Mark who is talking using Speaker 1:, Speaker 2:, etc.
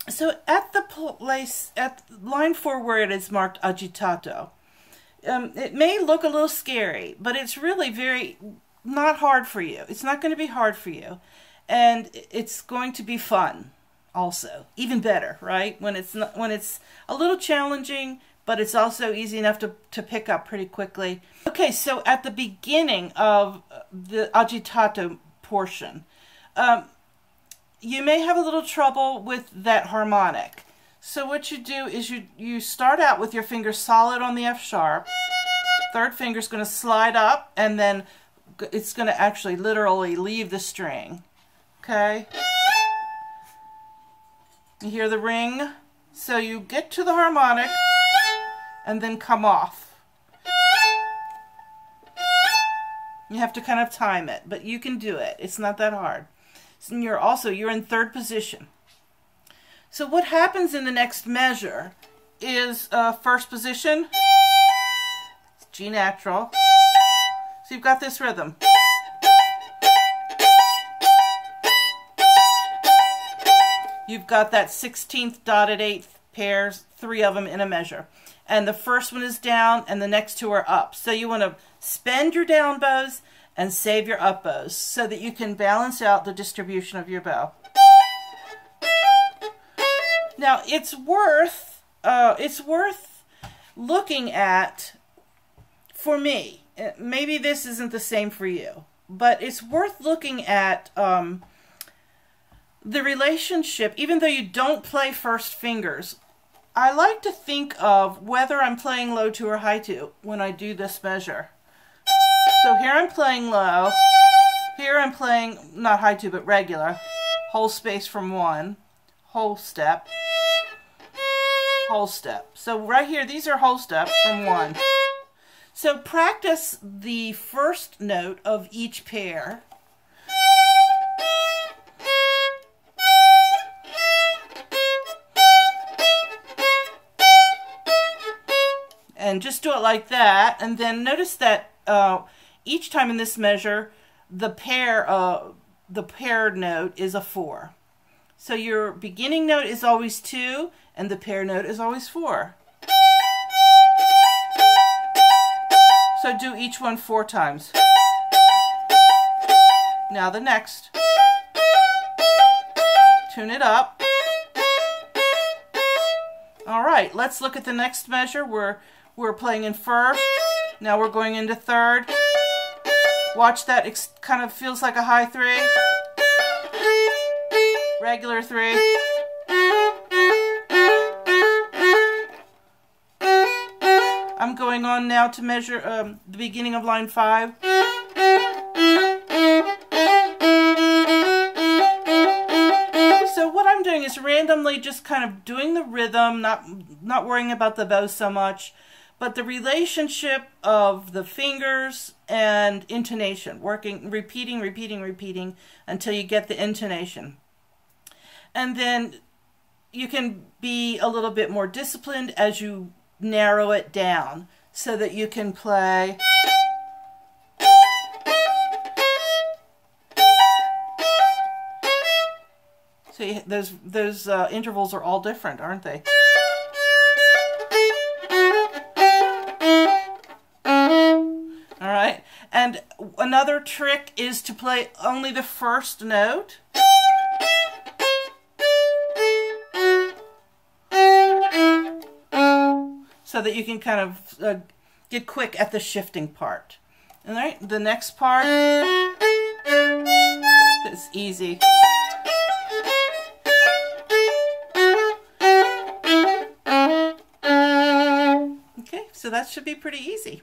Speaker 1: So at the place, at line 4 where it is marked agitato, it may look a little scary, but it's really very not hard for you. It's not going to be hard for you. And it's going to be fun also. Even better, right? When it's a little challenging, but it's also easy enough to pick up pretty quickly. Okay, so at the beginning of the agitato portion, you may have a little trouble with that harmonic. So what you do is you start out with your finger solid on the F sharp. Third finger is going to slide up, and then it's going to actually literally leave the string. Okay? You hear the ring? So you get to the harmonic and then come off. You have to kind of time it, but you can do it. It's not that hard. So you're in third position. So what happens in the next measure is first position, G natural. So you've got this rhythm. You've got that 16th dotted 8th pairs, 3 of them in a measure. And the first one is down and the next 2 are up. So you want to spend your down bows and save your up bows so that you can balance out the distribution of your bow. Now it's worth looking at, for me, maybe this isn't the same for you, but it's worth looking at the relationship, even though you don't play first fingers. I like to think of whether I'm playing low 2 or high 2 when I do this measure. So here I'm playing low, here I'm playing not high 2 but regular, whole space from 1, whole step, whole step. So right here, these are whole steps from 1. So practice the first note of each pair. And just do it like that, and then notice that each time in this measure, the paired note is a 4. So your beginning note is always 2, and the pair note is always 4. So do each one 4 times. Now the next. Tune it up. All right, let's look at the next measure. We're playing in first. Now we're going into third. Watch that. It kind of feels like a high 3. Regular 3. I'm going on now to measure the beginning of line 5. So what I'm doing is randomly just kind of doing the rhythm, not worrying about the bow so much, but the relationship of the fingers and intonation, repeating until you get the intonation. And then you can be a little bit more disciplined as you narrow it down so that you can play. See, those intervals are all different, aren't they? All right, and another trick is to play only the first note. So that you can kind of get quick at the shifting part. All right, the next part is easy. Okay, so that should be pretty easy.